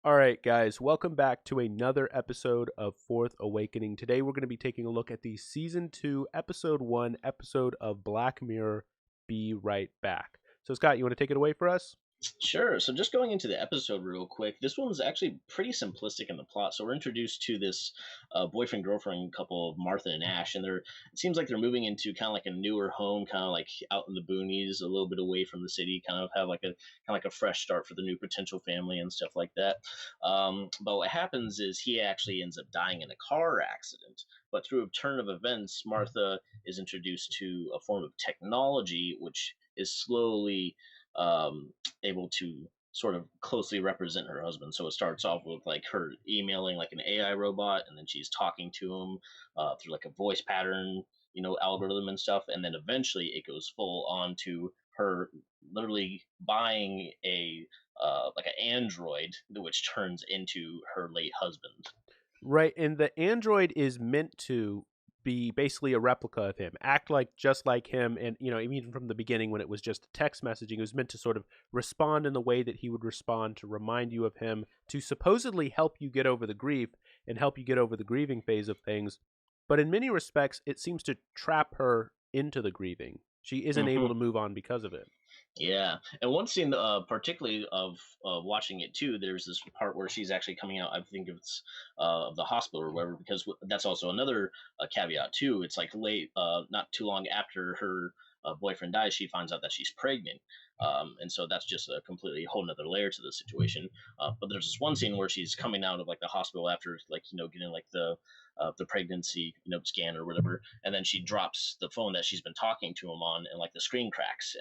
All right, guys, welcome back to another episode of Fourth Awakening. Today we're going to be taking a look at the season 2, episode 1 episode of Black Mirror. Be right back. So, Scott, you want to take it away for us? Sure. So just going into the episode real quick, this one's actually pretty simplistic in the plot. So we're introduced to this boyfriend girlfriend couple, Martha and Ash, and it seems like they're moving into kind of like a newer home, kind of like out in the boonies, a little bit away from the city, kind of have like a fresh start for the new potential family and stuff like that. But what happens is he actually ends up dying in a car accident. But through a turn of events, Martha is introduced to a form of technology which is slowly able to sort of closely represent her husband. So it starts off with like her emailing like an AI robot, and then she's talking to him through like a voice pattern, algorithm and stuff, and then eventually it goes full on to her literally buying a like an android, which turns into her late husband. Right, and the android is meant to be basically a replica of him, act like just like him, and even from the beginning when it was just text messaging, it was meant to sort of respond in the way that he would respond to remind you of him, to supposedly help you get over the grief and help you get over the grieving phase of things. But in many respects, it seems to trap her into the grieving. She isn't able Hmm. to move on because of it. Yeah, and one scene, particularly of watching it too, there's this part where she's actually coming out. I think it's of the hospital or whatever, because that's also another caveat too. It's like late, not too long after her boyfriend dies, she finds out that she's pregnant, and so that's just a completely whole nother layer to the situation. But there's this one scene where she's coming out of like the hospital after like getting like the pregnancy scan or whatever, and then she drops the phone that she's been talking to him on, and like the screen cracks,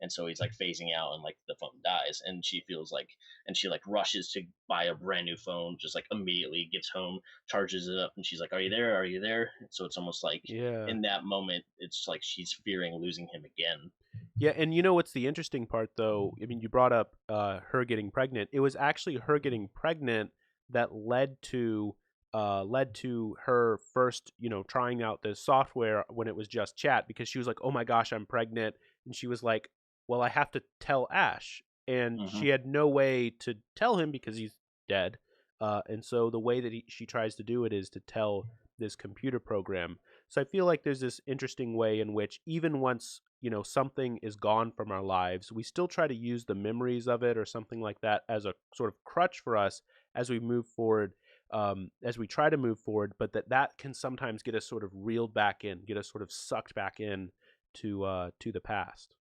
and so he's like phasing out and like the phone dies, and she feels like, and she like rushes to buy a brand new phone, just like immediately gets home, charges it up, and she's like, are you there, are you there? So it's almost like Yeah. in that moment it's like she's fearing losing him again. Yeah, and you know what's the interesting part, though? I mean, you brought up her getting pregnant. It was actually her getting pregnant that led to her first, trying out this software when it was just chat, because she was like, "Oh my gosh, I'm pregnant," and she was like, "Well, I have to tell Ash," and Hmm. she had no way to tell him because he's dead. And so the way that she tries to do it is to tell this computer program. So I feel like there's this interesting way in which even once, something is gone from our lives, we still try to use the memories of it or something like that as a sort of crutch for us as we move forward, as we try to move forward, but that can sometimes get us sort of reeled back in, get us sort of sucked back in to the past.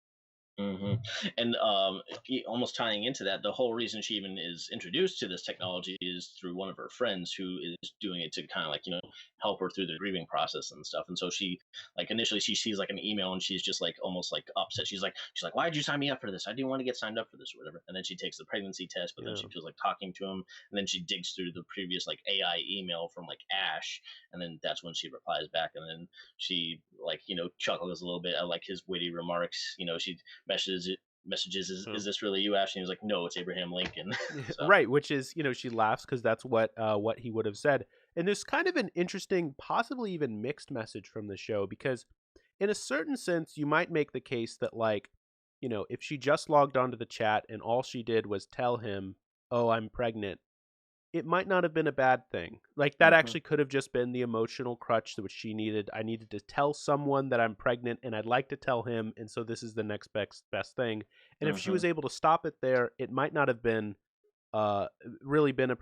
Hmm. And almost tying into that, the whole reason she even is introduced to this technology is through one of her friends who is doing it to kind of like help her through the grieving process and stuff. And so she like initially she sees like an email, and she's just like almost like upset. She's like, why did you sign me up for this? I didn't want to get signed up for this or whatever. And then she takes the pregnancy test, but then Yeah. she feels like talking to him, and then she digs through the previous like AI email from like Ash, and then that's when she replies back, and then she like chuckles a little bit at like his witty remarks. She messages, is this really you, Ash? And he was like, no, it's Abraham Lincoln. So. Right, which is, she laughs because that's what he would have said. And there's kind of an interesting, possibly even mixed message from the show, because in a certain sense, you might make the case that, like, if she just logged onto the chat and all she did was tell him, "Oh, I'm pregnant," it might not have been a bad thing. Like, that Hmm. actually could have just been the emotional crutch that which she needed. I needed to tell someone that I'm pregnant, and I'd like to tell him, and so this is the next best thing. And if she Hmm. was able to stop it there, it might not have been uh really been a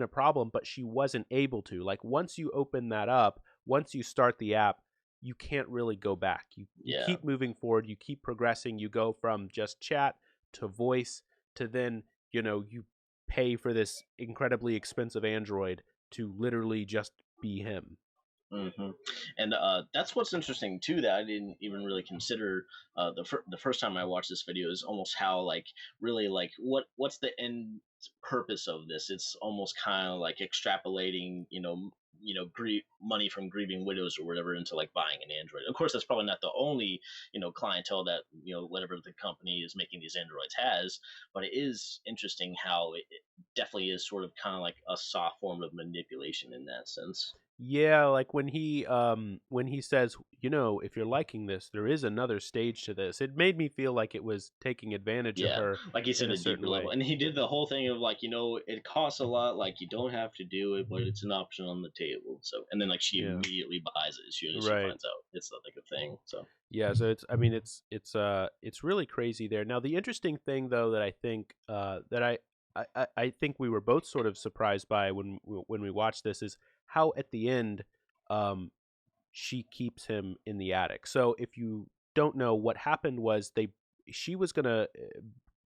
problem, but she wasn't able to. Like, once you open that up, once you start the app, you can't really go back. You Yeah. keep moving forward, you keep progressing, you go from just chat to voice to then, you pay for this incredibly expensive android to literally just be him. Hmm. And that's what's interesting too, that I didn't even really consider the first time I watched this video, is almost how like really like what's the end purpose of this. It's almost kind of like extrapolating money from grieving widows or whatever into like buying an android. Of course, that's probably not the only clientele that whatever the company is making these androids has, but it is interesting how it definitely is sort of kind of like a soft form of manipulation in that sense. Yeah, like when he says, if you're liking this, there is another stage to this. It made me feel like it was taking advantage of Yeah, her like you in said, a a deeper certain level, way. and he did the whole thing of like, it costs a lot, like you don't have to do it, but it's an option on the table. So, and then like she Yeah. immediately buys it as soon as she Right. finds out it's like a thing. So, Yeah, so it's I mean it's really crazy there. Now the interesting thing though that I think that I think we were both sort of surprised by when we watched this is how at the end um she keeps him in the attic. So if you don't know what happened was they she was going to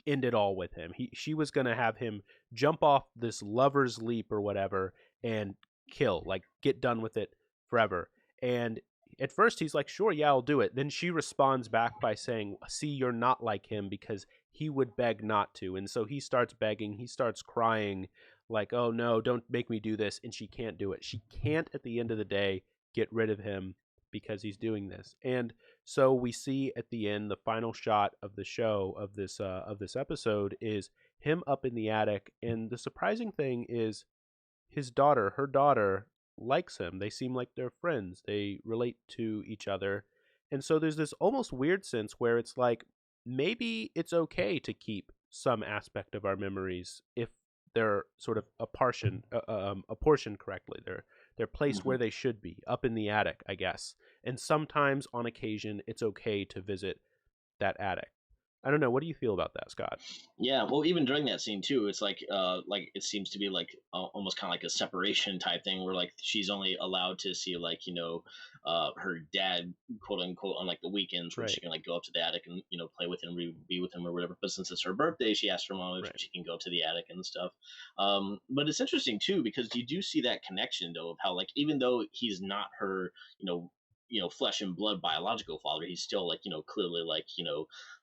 end it all with him. She was going to have him jump off this lover's leap or whatever and kill, like get done with it forever. And at first he's like, "Sure, yeah, I'll do it." Then she responds back by saying, "See, you're not like him because he would beg not to." And so he starts begging, he starts crying like, "Oh no, don't make me do this." And she can't do it. She can't at the end of the day get rid of him because he's doing this. And so we see at the end, the final shot of the show of this episode is him up in the attic. And the surprising thing is her daughter likes him. They seem like they're friends. They relate to each other. And so there's this almost weird sense where it's like maybe it's okay to keep some aspect of our memories if they're sort of apportioned correctly. They're placed mhm. where they should be, up in the attic, I guess. And sometimes on occasion it's okay to visit that attic. I don't know. What do you feel about that, Scott? Yeah, well, even during that scene too, it's like it seems to be like almost kind of like a separation type thing, where like she's only allowed to see like her dad, quote unquote, on like the weekends when she Right, can like go up to the attic and play with him, be with him or whatever. But since it's her birthday, she asked her mom if right. she can go up to the attic and stuff. But it's interesting too because you do see that connection though of how like even though he's not her, you know. Flesh and blood biological father, he's still like clearly like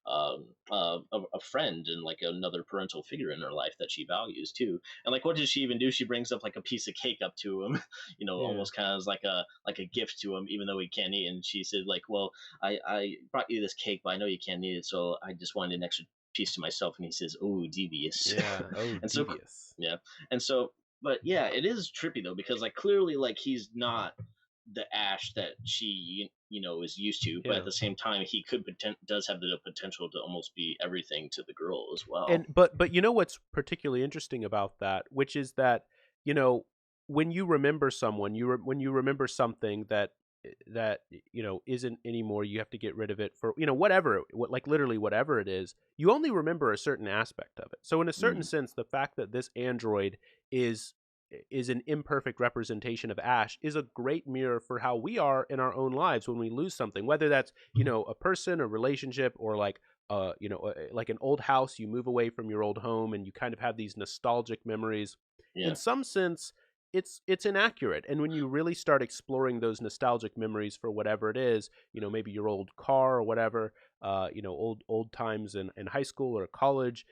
a friend and like another parental figure in her life that she values too. And like, what does she even do? She brings up like a piece of cake up to him, Yeah. almost kind of as like a gift to him, even though he can't eat. And she said like, well, I brought you this cake, but I know you can't eat it, so I just wanted an extra piece to myself. And he says, oh, devious. Yeah. Oh, And so devious. yeah, and so but yeah, it is trippy though because like clearly like he's not the Ash that she is used to, but at Yeah. the same time he does have the potential to almost be everything to the girl as well. And but you know what's particularly interesting about that, which is that you know when you remember someone, when you remember something that isn't anymore, you have to get rid of it for whatever, like literally whatever it is. You only remember a certain aspect of it. So in a certain Mm, sense, the fact that this android is is an imperfect representation of Ash is a great mirror for how we are in our own lives when we lose something, whether that's a person, a relationship, or like like an old house. You move away from your old home and you kind of have these nostalgic memories. In yeah. some sense, it's inaccurate. And when you really start exploring those nostalgic memories for whatever it is, maybe your old car or whatever, old times in high school or college,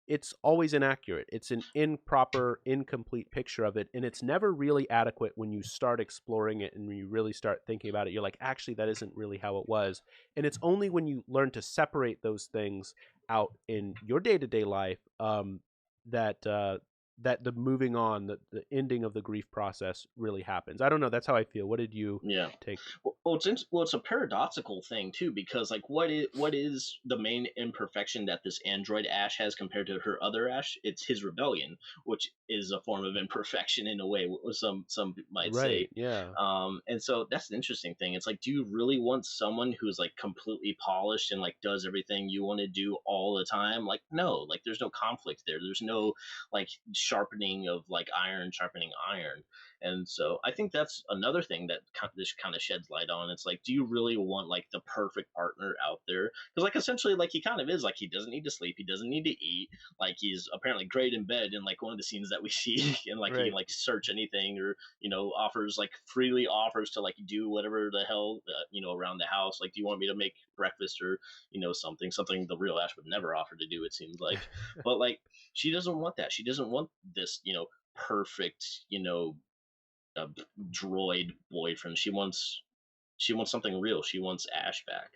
it's always inaccurate. It's an improper, incomplete picture of it, and it's never really adequate when you start exploring it and when you really start thinking about it. You're like, actually, that isn't really how it was. And it's only when you learn to separate those things out in your day to day life that that the moving on, the ending of the grief process really happens. I don't know. That's how I feel. What did you Yeah. take? Well, it's a paradoxical thing too because like what is the main imperfection that this android Ash has compared to her other Ash? It's his rebellion, which is a form of imperfection in a way. Some might Right. say. Yeah. And so that's an interesting thing. It's like, do you really want someone who's like completely polished and like does everything you want to do all the time? Like, no. Like, there's no conflict there. There's no like sharpening of like iron sharpening iron. And so I think that's another thing that this kind of sheds light on. It's like, do you really want like the perfect partner out there? Because like essentially, like he kind of is like he doesn't need to sleep, he doesn't need to eat. Like he's apparently great in bed. In like one of the scenes that we see, and like he can Right. like search anything or offers like freely offers to like do whatever the hell around the house. Like, do you want me to make breakfast or something the real Ash would never offer to do? It seems like, but like she doesn't want that. She doesn't want this perfect a droid boyfriend. She wants something real. She wants Ash back.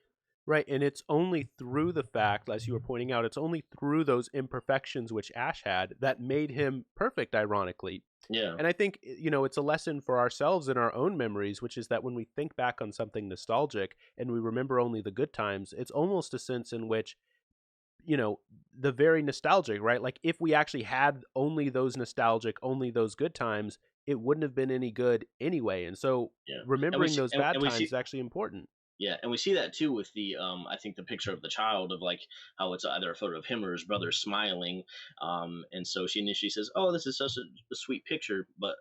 Right, and it's only through the fact, as you were pointing out, it's only through those imperfections which Ash had that made him perfect, ironically. Yeah. And I think, it's a lesson for ourselves in our own memories, which is that when we think back on something nostalgic and we remember only the good times, it's almost a sense in which, the very nostalgic, right? Like if we actually had only those nostalgic, only those good times, it wouldn't have been any good anyway. And so Yeah. And we remembering see, those and, bad and we times see is actually important. Yeah, and we see that too with the I think the picture of the child, of like how it's either a photo of him or his brother smiling, and so she initially says, "Oh, this is such a sweet picture," but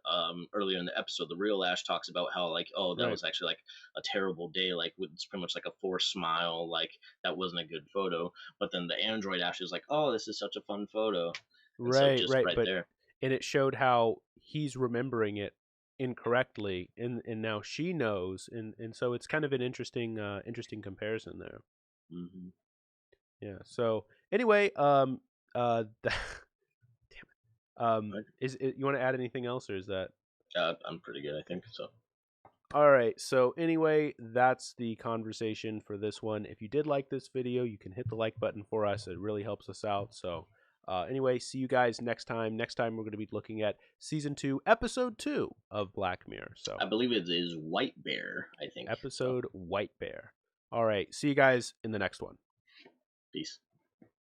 earlier in the episode, the real Ash talks about how like, "Oh, that Right. was actually like a terrible day, like with it's pretty much like a forced smile, like that wasn't a good photo." But then the android Ash is like, "Oh, this is such a fun photo," and so Right, just right. right But there. and it showed how he's remembering it incorrectly, and now she knows, and so it's kind of an interesting comparison there. Hmm. Yeah. So anyway, damn it. Is it, you want to add anything else, or is that I'm pretty good, I think so. all right? So anyway, that's the conversation for this one. If you did like this video, you can hit the like button for us. It really helps us out. So anyway, see you guys next time. Next time we're going to be looking at season 2, episode 2 of Black Mirror. So I believe it is White Bear, I think so. episode White Bear. All right. See you guys in the next one. Peace.